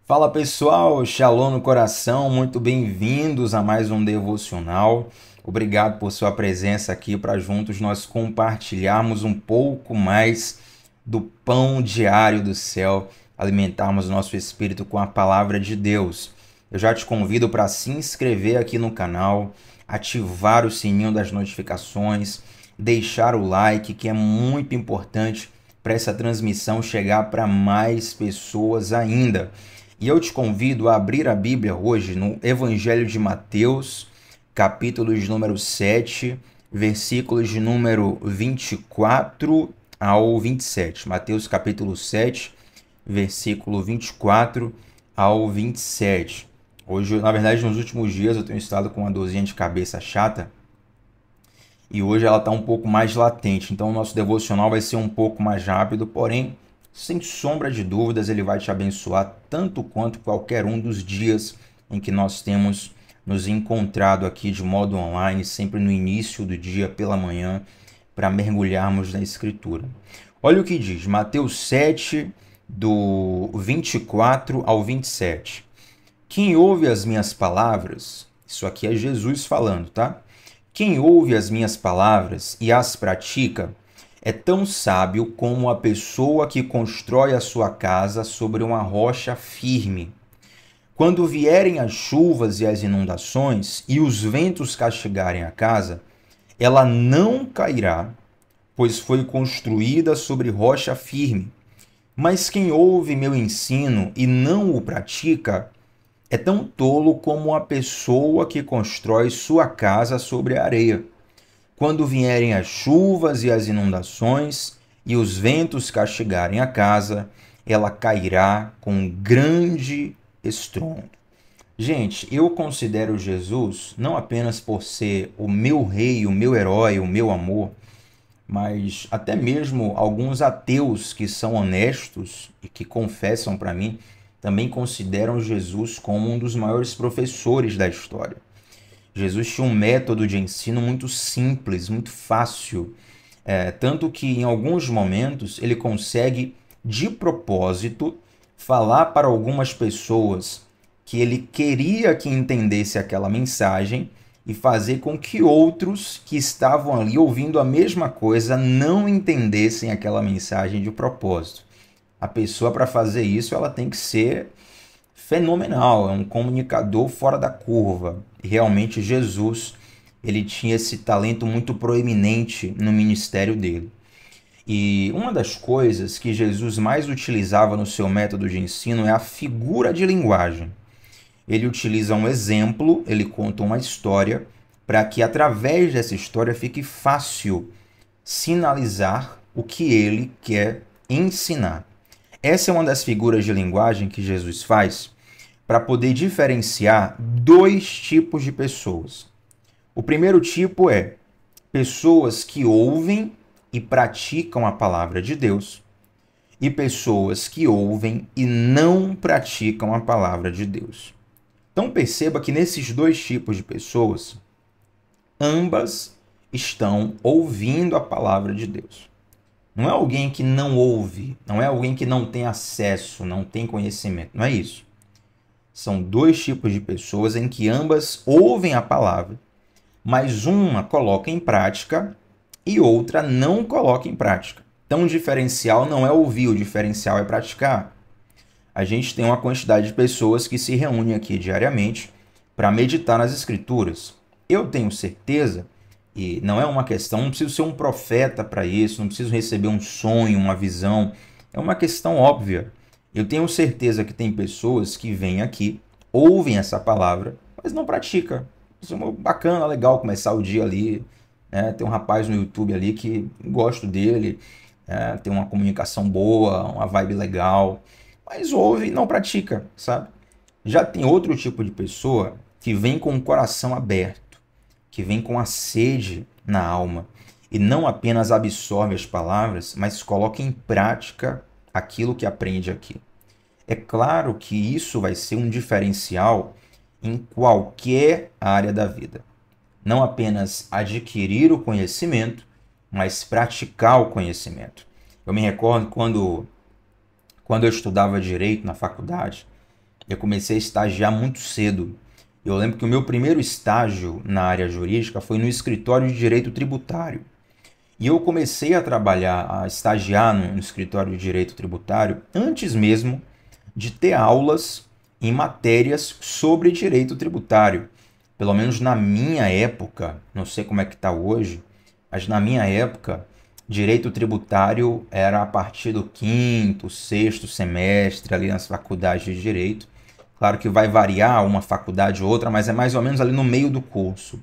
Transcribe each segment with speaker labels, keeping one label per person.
Speaker 1: Fala pessoal, Shalom no coração, muito bem-vindos a mais um devocional. Obrigado por sua presença aqui para juntos nós compartilharmos um pouco mais do pão diário do céu, alimentarmos nosso espírito com a palavra de Deus. Eu já te convido para se inscrever aqui no canal, ativar o sininho das notificações, deixar o like, que é muito importante para essa transmissão chegar para mais pessoas ainda. E eu te convido a abrir a Bíblia hoje no Evangelho de Mateus, capítulo de número 7, versículos de número 24 ao 27. Mateus capítulo 7, versículo 24 ao 27. Hoje, na verdade, nos últimos dias eu tenho estado com uma dorzinha de cabeça chata e hoje ela está um pouco mais latente. Então o nosso devocional vai ser um pouco mais rápido, porém sem sombra de dúvidas, ele vai te abençoar tanto quanto qualquer um dos dias em que nós temos nos encontrado aqui de modo online, sempre no início do dia pela manhã, para mergulharmos na Escritura. Olha o que diz, Mateus 7, do 24 ao 27. Quem ouve as minhas palavras, isso aqui é Jesus falando, tá? Quem ouve as minhas palavras e as pratica, é tão sábio como a pessoa que constrói a sua casa sobre uma rocha firme. Quando vierem as chuvas e as inundações e os ventos castigarem a casa, ela não cairá, pois foi construída sobre rocha firme. Mas quem ouve meu ensino e não o pratica, é tão tolo como a pessoa que constrói sua casa sobre a areia. Quando vierem as chuvas e as inundações e os ventos castigarem a casa, ela cairá com grande estrondo. Gente, eu considero Jesus não apenas por ser o meu rei, o meu herói, o meu amor, mas até mesmo alguns ateus que são honestos e que confessam para mim também consideram Jesus como um dos maiores professores da história. Jesus tinha um método de ensino muito simples, muito fácil, tanto que em alguns momentos ele consegue, de propósito, falar para algumas pessoas que ele queria que entendesse aquela mensagem e fazer com que outros que estavam ali ouvindo a mesma coisa não entendessem aquela mensagem de propósito. A pessoa, para fazer isso, ela tem que ser fenomenal, é um comunicador fora da curva. E realmente Jesus, ele tinha esse talento muito proeminente no ministério dele. E uma das coisas que Jesus mais utilizava no seu método de ensino é a figura de linguagem. Ele utiliza um exemplo, ele conta uma história, para que através dessa história fique fácil sinalizar o que ele quer ensinar. Essa é uma das figuras de linguagem que Jesus faz para poder diferenciar dois tipos de pessoas. O primeiro tipo é pessoas que ouvem e praticam a palavra de Deus e pessoas que ouvem e não praticam a palavra de Deus. Então perceba que nesses dois tipos de pessoas, ambas estão ouvindo a palavra de Deus. Não é alguém que não ouve, não é alguém que não tem acesso, não tem conhecimento, não é isso. São dois tipos de pessoas em que ambas ouvem a palavra, mas uma coloca em prática e outra não coloca em prática. Então o diferencial não é ouvir, o diferencial é praticar. A gente tem uma quantidade de pessoas que se reúnem aqui diariamente para meditar nas Escrituras. Eu tenho certeza, e não é uma questão, não preciso ser um profeta para isso, não preciso receber um sonho, uma visão. É uma questão óbvia. Eu tenho certeza que tem pessoas que vêm aqui, ouvem essa palavra, mas não praticam. Isso é bacana, legal começar o dia ali. Né? Tem um rapaz no YouTube ali que gosto dele, tem uma comunicação boa, uma vibe legal, mas ouve e não pratica, sabe? Já tem outro tipo de pessoa que vem com o coração aberto, que vem com a sede na alma e não apenas absorve as palavras, mas coloca em prática aquilo que aprende aqui. É claro que isso vai ser um diferencial em qualquer área da vida. Não apenas adquirir o conhecimento, mas praticar o conhecimento. Eu me recordo quando eu estudava direito na faculdade, Eu comecei a estagiar muito cedo. Eu lembro que o meu primeiro estágio na área jurídica foi no escritório de direito tributário. E eu comecei a trabalhar, a estagiar no escritório de direito tributário antes mesmo de ter aulas em matérias sobre direito tributário. Pelo menos na minha época, não sei como é que está hoje, mas na minha época, direito tributário era a partir do quinto, sexto semestre ali nas faculdades de direito. Claro que vai variar uma faculdade ou outra, mas é mais ou menos ali no meio do curso.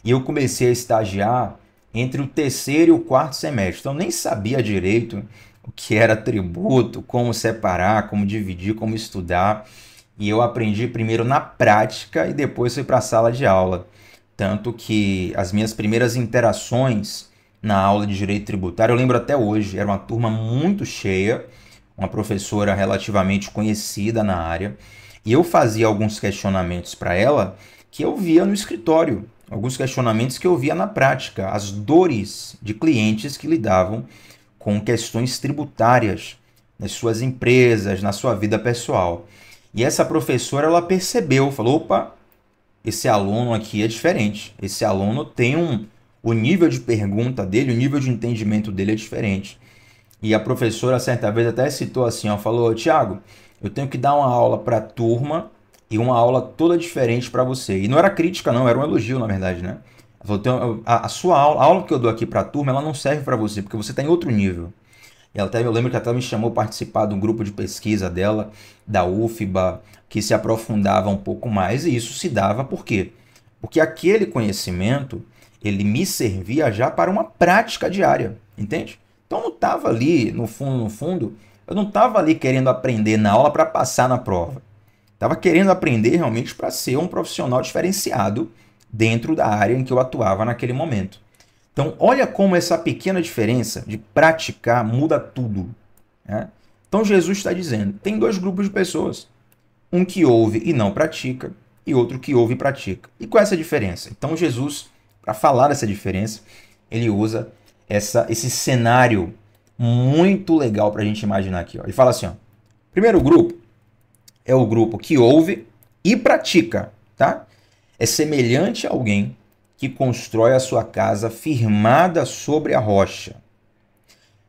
Speaker 1: E eu comecei a estagiar entre o terceiro e o quarto semestre. Então, eu nem sabia direito o que era tributo, como separar, como dividir, como estudar. E eu aprendi primeiro na prática e depois fui para a sala de aula. Tanto que as minhas primeiras interações na aula de direito tributário, eu lembro até hoje, era uma turma muito cheia, uma professora relativamente conhecida na área, e eu fazia alguns questionamentos para ela que eu via no escritório, alguns questionamentos que eu via na prática, as dores de clientes que lidavam com questões tributárias nas suas empresas, na sua vida pessoal. E essa professora, ela percebeu, falou, opa, esse aluno aqui é diferente. Esse aluno tem o nível de pergunta dele, o nível de entendimento dele é diferente. E a professora, certa vez, até citou assim, ó, falou, Tiago, eu tenho que dar uma aula para a turma e uma aula toda diferente para você. E não era crítica, não, era um elogio, na verdade, né? Ela falou, a sua aula, a aula que eu dou aqui para a turma, ela não serve para você, porque você está em outro nível. E ela até, eu lembro que ela até me chamou para participar de um grupo de pesquisa dela, da UFBA, que se aprofundava um pouco mais, e isso se dava por quê? Porque aquele conhecimento, ele me servia já para uma prática diária, entende? Então eu não estava ali, no fundo, eu não estava ali querendo aprender na aula para passar na prova. Estava querendo aprender realmente para ser um profissional diferenciado dentro da área em que eu atuava naquele momento. Então, olha como essa pequena diferença de praticar muda tudo, né? Então, Jesus está dizendo, tem dois grupos de pessoas. Um que ouve e não pratica, e outro que ouve e pratica. E qual é essa diferença? Então, Jesus, para falar dessa diferença, ele usa esse cenário muito legal para a gente imaginar aqui. Ó. Ele fala assim, ó, primeiro grupo é o grupo que ouve e pratica, tá? É semelhante a alguém que constrói a sua casa firmada sobre a rocha.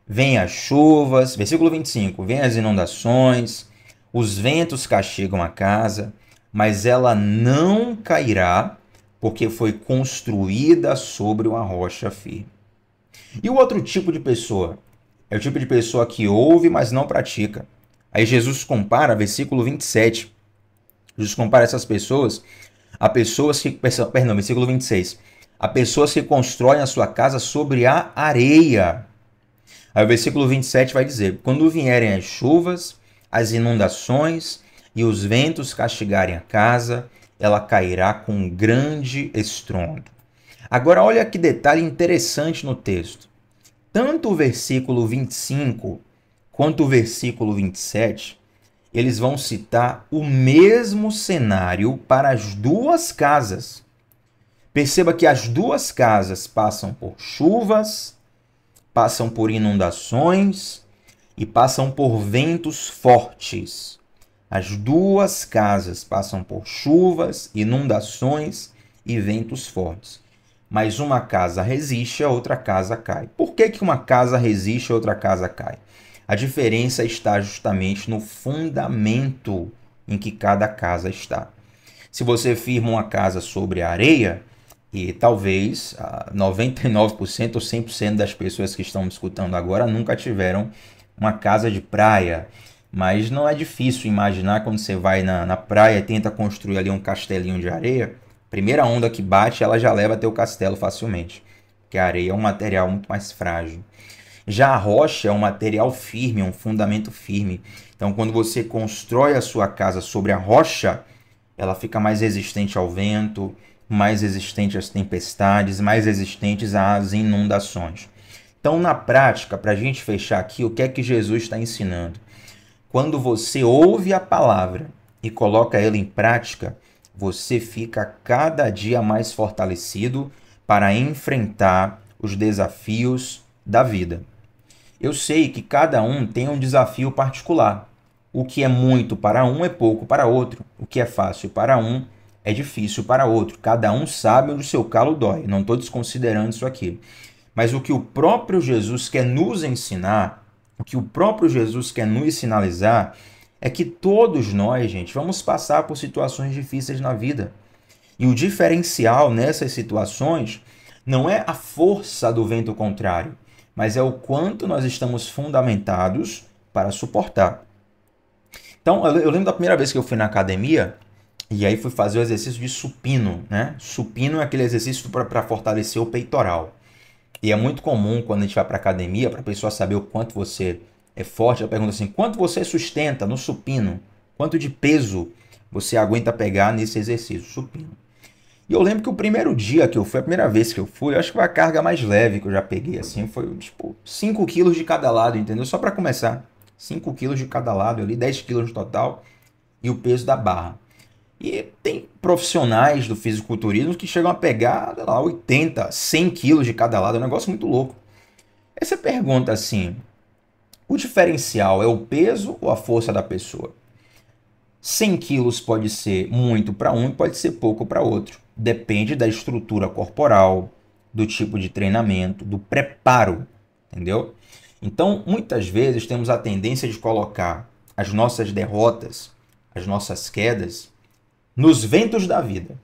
Speaker 1: Vêm as chuvas, versículo 25, vêm as inundações, os ventos castigam a casa, mas ela não cairá, porque foi construída sobre uma rocha firme. E o outro tipo de pessoa? É o tipo de pessoa que ouve, mas não pratica. Aí Jesus compara, versículo 27, Jesus compara essas pessoas a pessoas que, perdão, versículo 26, a pessoas que constroem a sua casa sobre a areia. Aí o versículo 27 vai dizer, quando vierem as chuvas, as inundações e os ventos castigarem a casa, ela cairá com um grande estrondo. Agora olha que detalhe interessante no texto. Tanto o versículo 25 quanto o versículo 27, eles vão citar o mesmo cenário para as duas casas. Perceba que as duas casas passam por chuvas, passam por inundações e passam por ventos fortes. As duas casas passam por chuvas, inundações e ventos fortes. Mas uma casa resiste, a outra casa cai. Por que uma casa resiste e a outra casa cai? A diferença está justamente no fundamento em que cada casa está. Se você firma uma casa sobre a areia, e talvez 99% ou 100% das pessoas que estão me escutando agora nunca tiveram uma casa de praia, mas não é difícil imaginar quando você vai na praia e tenta construir ali um castelinho de areia, a primeira onda que bate, ela já leva teu castelo facilmente, porque a areia é um material muito mais frágil. Já a rocha é um material firme, um fundamento firme. Então, quando você constrói a sua casa sobre a rocha, ela fica mais resistente ao vento, mais resistente às tempestades, mais resistentes às inundações. Então, na prática, para a gente fechar aqui, o que é que Jesus está ensinando? Quando você ouve a palavra e coloca ela em prática, você fica cada dia mais fortalecido para enfrentar os desafios da vida. Eu sei que cada um tem um desafio particular. O que é muito para um é pouco para outro. O que é fácil para um é difícil para outro. Cada um sabe onde o seu calo dói. Não estou desconsiderando isso aqui. Mas o que o próprio Jesus quer nos ensinar, o que o próprio Jesus quer nos sinalizar, é que todos nós, gente, vamos passar por situações difíceis na vida. E o diferencial nessas situações não é a força do vento contrário, mas é o quanto nós estamos fundamentados para suportar. Então, eu lembro da primeira vez que eu fui na academia, e aí fui fazer o exercício de supino, né? Supino é aquele exercício para fortalecer o peitoral. E é muito comum quando a gente vai para academia, para a pessoa saber o quanto você é forte, ela pergunta assim: quanto você sustenta no supino? Quanto de peso você aguenta pegar nesse exercício supino? E eu lembro que o primeiro dia que eu fui, a primeira vez que eu fui, eu acho que foi a carga mais leve que eu já peguei, assim, foi tipo 5 quilos de cada lado, entendeu? Só para começar. 5 quilos de cada lado ali, 10 quilos no total, e o peso da barra. E tem profissionais do fisiculturismo que chegam a pegar, sei lá, 80, 100 quilos de cada lado, é um negócio muito louco. Aí você pergunta assim, o diferencial é o peso ou a força da pessoa? 100 quilos pode ser muito para um e pode ser pouco para outro. Depende da estrutura corporal, do tipo de treinamento, do preparo, entendeu? Então, muitas vezes temos a tendência de colocar as nossas derrotas, as nossas quedas, nos ventos da vida,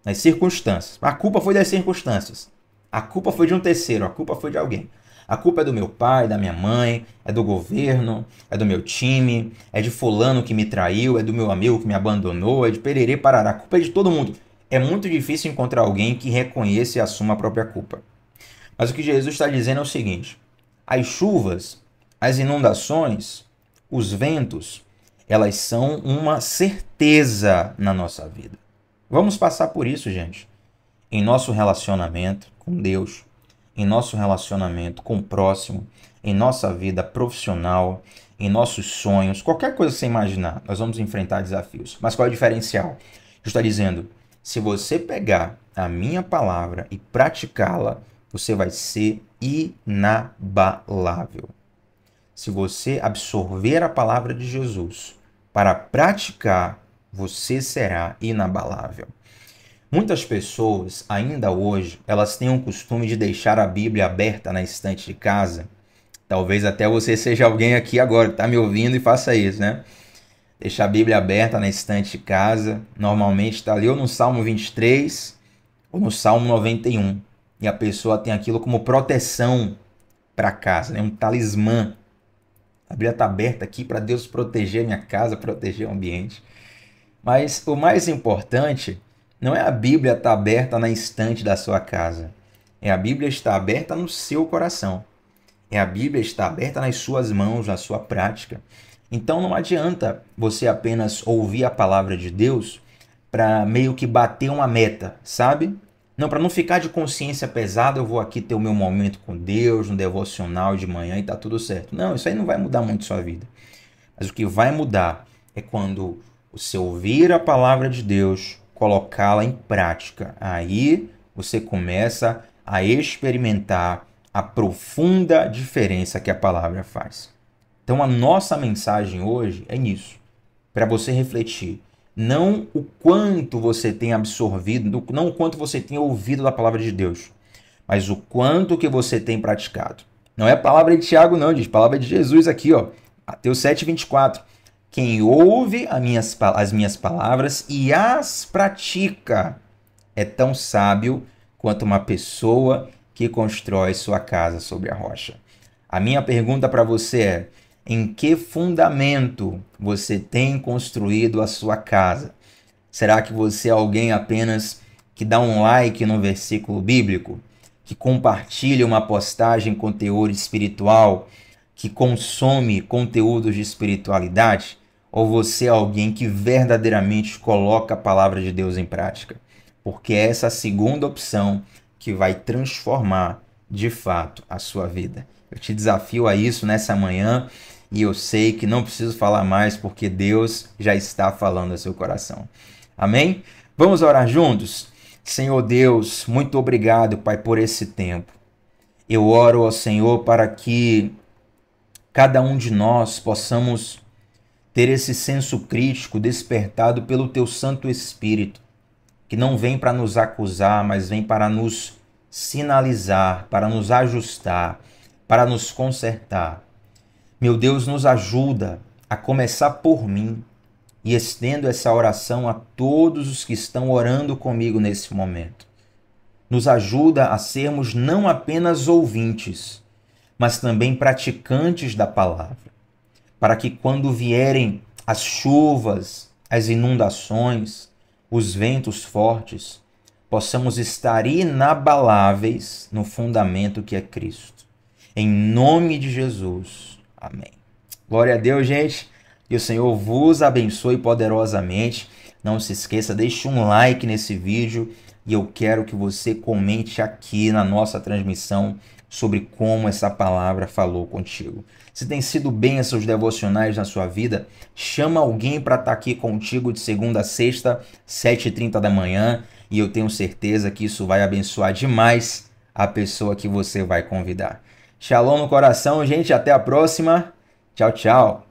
Speaker 1: nas circunstâncias. A culpa foi das circunstâncias. A culpa foi de um terceiro, a culpa foi de alguém. A culpa é do meu pai, da minha mãe, é do governo, é do meu time, é de fulano que me traiu, é do meu amigo que me abandonou, é de pererê parará. A culpa é de todo mundo. É muito difícil encontrar alguém que reconheça e assuma a própria culpa. Mas o que Jesus está dizendo é o seguinte: as chuvas, as inundações, os ventos, elas são uma certeza na nossa vida. Vamos passar por isso, gente. Em nosso relacionamento com Deus, em nosso relacionamento com o próximo, em nossa vida profissional, em nossos sonhos, qualquer coisa que você imaginar, nós vamos enfrentar desafios. Mas qual é o diferencial? Jesus está dizendo, se você pegar a minha palavra e praticá-la, você vai ser inabalável. Se você absorver a palavra de Jesus para praticar, você será inabalável. Muitas pessoas, ainda hoje, elas têm o costume de deixar a Bíblia aberta na estante de casa. Talvez até você seja alguém aqui agora que está me ouvindo e faça isso, né? Deixar a Bíblia aberta na estante de casa. Normalmente está ali ou no Salmo 23 ou no Salmo 91. E a pessoa tem aquilo como proteção para casa, né? Um talismã. A Bíblia está aberta aqui para Deus proteger a minha casa, proteger o ambiente. Mas o mais importante não é a Bíblia estar aberta na estante da sua casa. É a Bíblia estar aberta no seu coração. É a Bíblia estar aberta nas suas mãos, na sua prática. Então não adianta você apenas ouvir a palavra de Deus para meio que bater uma meta, sabe? Não, para não ficar de consciência pesada, eu vou aqui ter o meu momento com Deus, no devocional de manhã e tá tudo certo. Não, isso aí não vai mudar muito sua vida. Mas o que vai mudar é quando você ouvir a palavra de Deus, colocá-la em prática. Aí você começa a experimentar a profunda diferença que a palavra faz. Então a nossa mensagem hoje é nisso, para você refletir. Não o quanto você tem absorvido, não o quanto você tem ouvido da palavra de Deus, mas o quanto que você tem praticado. Não é a palavra de Tiago não, diz a palavra de Jesus aqui, ó. Mateus 7,24. Quem ouve as minhas palavras e as pratica é tão sábio quanto uma pessoa que constrói sua casa sobre a rocha. A minha pergunta para você é: em que fundamento você tem construído a sua casa? Será que você é alguém apenas que dá um like no versículo bíblico? Que compartilha uma postagem com teor espiritual? Que consome conteúdos de espiritualidade? Ou você é alguém que verdadeiramente coloca a palavra de Deus em prática? Porque é essa segunda opção que vai transformar de fato a sua vida. Eu te desafio a isso nessa manhã e eu sei que não preciso falar mais porque Deus já está falando ao seu coração. Amém? Vamos orar juntos? Senhor Deus, muito obrigado, Pai, por esse tempo. Eu oro ao Senhor para que cada um de nós possamos ter esse senso crítico despertado pelo teu Santo Espírito, que não vem para nos acusar, mas vem para nos sinalizar, para nos ajustar, para nos consertar. Meu Deus, nos ajuda a começar por mim e estendo essa oração a todos os que estão orando comigo nesse momento. Nos ajuda a sermos não apenas ouvintes, mas também praticantes da palavra, para que quando vierem as chuvas, as inundações, os ventos fortes, possamos estar inabaláveis no fundamento que é Cristo. Em nome de Jesus. Amém. Glória a Deus, gente. Que o Senhor vos abençoe poderosamente. Não se esqueça, deixe um like nesse vídeo e eu quero que você comente aqui na nossa transmissão sobre como essa palavra falou contigo. Se tem sido bênçãos devocionais na sua vida, chama alguém para estar aqui contigo de segunda a sexta, 7h30 da manhã, e eu tenho certeza que isso vai abençoar demais a pessoa que você vai convidar. Shalom no coração, gente. Até a próxima. Tchau, tchau.